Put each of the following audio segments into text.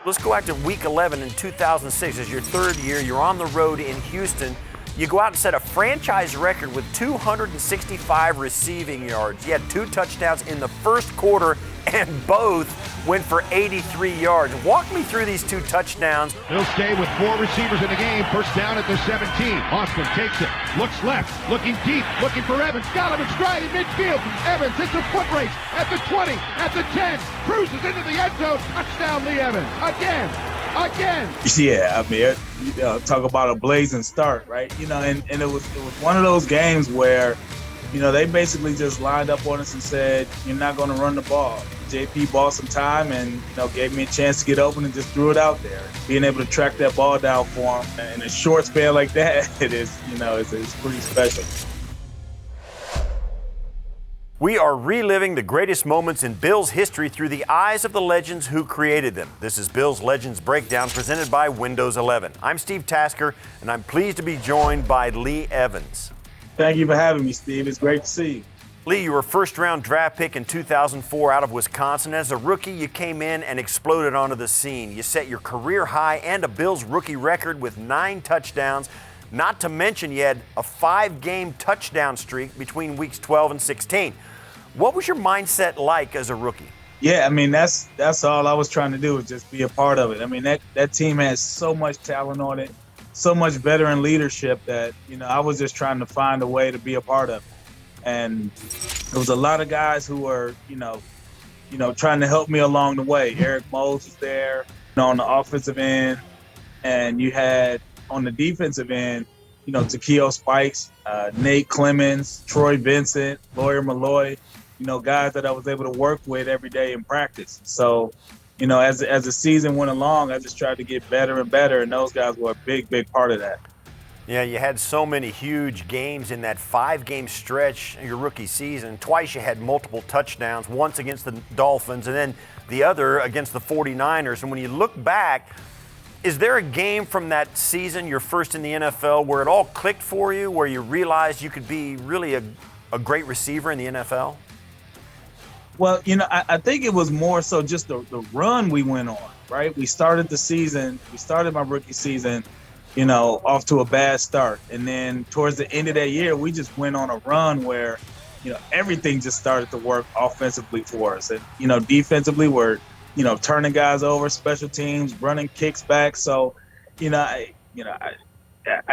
Let's go back to week 11 in 2006. As your third year, you're on the road in Houston. You go out and set a franchise record with 265 receiving yards. You had 2 touchdowns in the first quarter, and both went for 83 yards. Walk me through these 2 touchdowns. He'll stay with 4 receivers in the game. First down at the 17. Austin takes it, looks left, looking deep, looking for Evans. Got him in stride in midfield. Evans hits a foot race at the 20, at the 10. Cruises into the end zone. Touchdown, Lee Evans. Again. Yeah, I mean, talk about a blazing start, right? And it was one of those games where, they basically just lined up on us and said, you're not going to run the ball. JP bought some time and, gave me a chance to get open and just threw it out there. Being able to track that ball down for him in a short span like that, it's pretty special. We are reliving the greatest moments in Bills history through the eyes of the legends who created them. This is Bills Legends Breakdown presented by Windows 11. I'm Steve Tasker, and I'm pleased to be joined by Lee Evans. Thank you for having me, Steve. It's great to see you. Lee, you were a first-round draft pick in 2004 out of Wisconsin. As a rookie, you came in and exploded onto the scene. You set your career high and a Bills rookie record with 9 touchdowns. Not to mention you had a 5-game touchdown streak between weeks 12 and 16. What was your mindset like as a rookie? Yeah, I mean, that's all I was trying to do was just be a part of it. I mean, that team has so much talent on it, so much veteran leadership that, I was just trying to find a way to be a part of it. And there was a lot of guys who were, trying to help me along the way. Eric Mose was there, on the offensive end, and you had on the defensive end, Takeo Spikes, Nate Clemens, Troy Vincent, Lawyer Malloy, guys that I was able to work with every day in practice. So, as the season went along, I just tried to get better and better, and those guys were a big, big part of that. Yeah, you had so many huge games in that 5-game stretch your rookie season. Twice you had multiple touchdowns, once against the Dolphins and then the other against the 49ers. And when you look back, is there a game from that season, your first in the NFL, where it all clicked for you, where you realized you could be really a great receiver in the NFL? Well, I think it was more so just the run we went on, right? We started my rookie season, off to a bad start. And then towards the end of that year, we just went on a run where, everything just started to work offensively for us. And, defensively, we're, turning guys over, special teams, running kicks back. So, I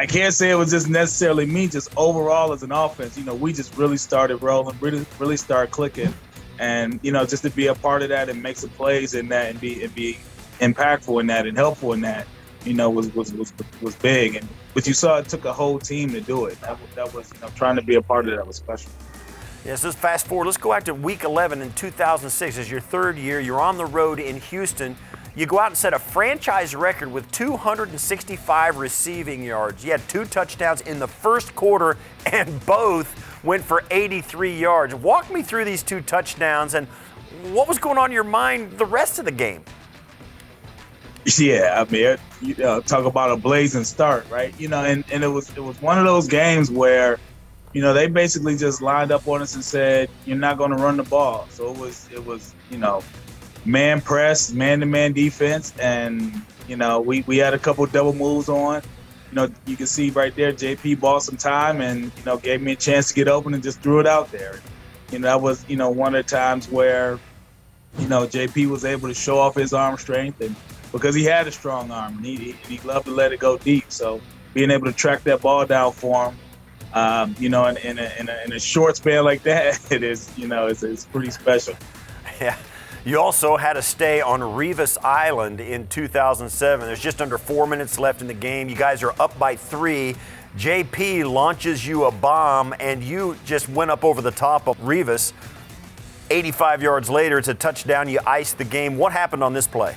can't say it was just necessarily me, just overall as an offense, we just really started rolling, really started clicking. And, just to be a part of that and make some plays in that and be impactful in that and helpful in that, was big. But you saw it took a whole team to do it. That was trying to be a part of that was special. Yes, let's fast forward. Let's go back to week 11 in 2006. As your third year, you're on the road in Houston. You go out and set a franchise record with 265 receiving yards. You had 2 touchdowns in the first quarter, and both went for 83 yards. Walk me through these 2 touchdowns and what was going on in your mind the rest of the game? Yeah, I mean, talk about a blazing start, right? And it was one of those games where, they basically just lined up on us and said, you're not going to run the ball. So it was man press, man-to-man defense, and we had a couple double moves on. You can see right there, JP bought some time and gave me a chance to get open and just threw it out there. That was one of the times where JP was able to show off his arm strength, and because he had a strong arm and he loved to let it go deep. So being able to track that ball down for him, in a short span like that, it's pretty special. Yeah. You also had to stay on Revis Island in 2007. There's just under 4 minutes left in the game. You guys are up by 3. JP launches you a bomb, and you just went up over the top of Revis. 85 yards later, it's a touchdown. You iced the game. What happened on this play?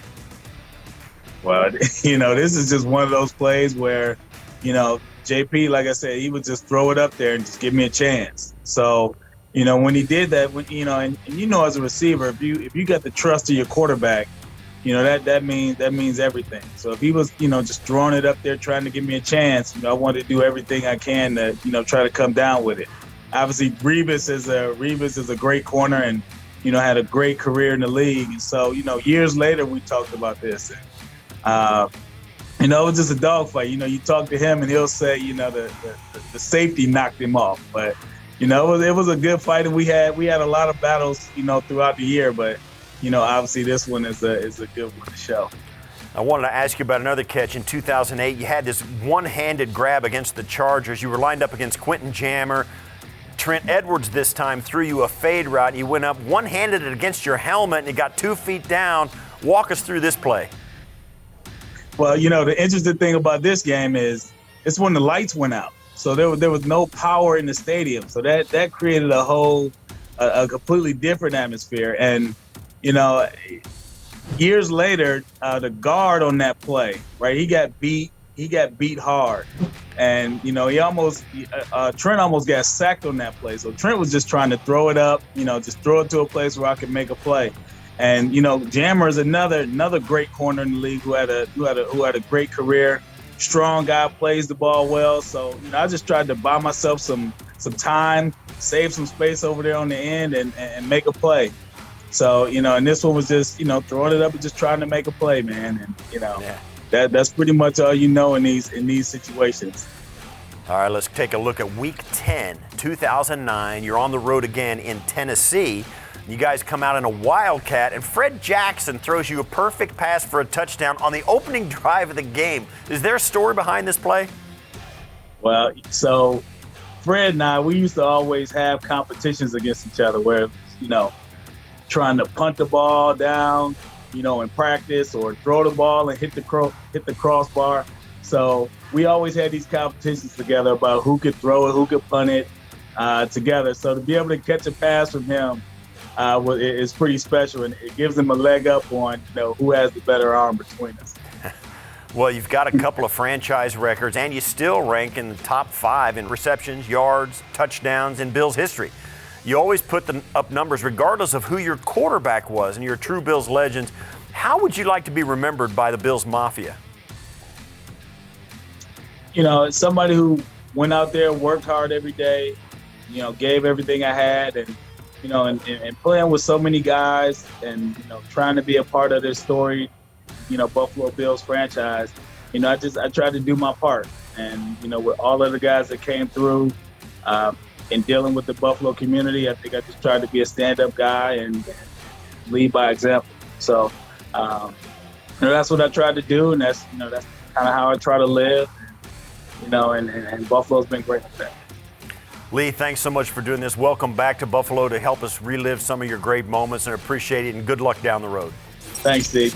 Well, this is just one of those plays where, JP, like I said, he would just throw it up there and just give me a chance. So, when he did that, and as a receiver, if you got the trust of your quarterback, that means everything. So if he was, just throwing it up there trying to give me a chance, I wanted to do everything I can to, try to come down with it. Obviously, Revis is a great corner and, had a great career in the league. And so, years later, we talked about this. You know, it was just a dogfight. You know, you talk to him and he'll say, you know, the safety knocked him off. But, you know, it was a good fight, and we had a lot of battles, you know, throughout the year. But, you know, obviously this one is a good one to show. I wanted to ask you about another catch in 2008. You had this one-handed grab against the Chargers. You were lined up against Quentin Jammer. Trent Edwards this time threw you a fade route, and you went up one-handed it against your helmet, and you got 2 feet down. Walk us through this play. Well, you know, the interesting thing about this game is it's when the lights went out. So there was no power in the stadium. So that created a completely different atmosphere. And, you know, years later, the guard on that play, right, he got beat hard. And, you know, Trent almost got sacked on that play. So Trent was just trying to throw it up, you know, just throw it to a place where I could make a play. And, you know, Jammer is another great corner in the league who had a great career, strong guy, plays the ball well. So, you know, I just tried to buy myself some time, save some space over there on the end, and make a play. So, you know, and this one was just, you know, throwing it up and just trying to make a play, man. And, you know, that's pretty much all you know in these situations. All right, let's take a look at Week 10, 2009. You're on the road again in Tennessee. You guys come out in a Wildcat, and Fred Jackson throws you a perfect pass for a touchdown on the opening drive of the game. Is there a story behind this play? Well, so Fred and I, we used to always have competitions against each other where, you know, trying to punt the ball down, you know, in practice, or throw the ball and hit the crossbar. So we always had these competitions together about who could throw it, who could punt it together. So to be able to catch a pass from him, it's pretty special, and it gives them a leg up on, you know, who has the better arm between us. Well, you've got a couple of franchise records, and you still rank in the top 5 in receptions, yards, touchdowns in Bills history. You always put up numbers regardless of who your quarterback was, and you're a true Bills legend. How would you like to be remembered by the Bills Mafia? You know, somebody who went out there, worked hard every day, you know, gave everything I had, and you know, and playing with so many guys, and, you know, trying to be a part of this story, you know, Buffalo Bills franchise. You know, I tried to do my part. And, you know, with all of the guys that came through in dealing with the Buffalo community, I think I just tried to be a stand-up guy and lead by example. So, you know, that's what I tried to do, and that's kind of how I try to live. And, you know, and Buffalo's been great with that. Lee, thanks so much for doing this. Welcome back to Buffalo to help us relive some of your great moments, and appreciate it, and good luck down the road. Thanks, Steve.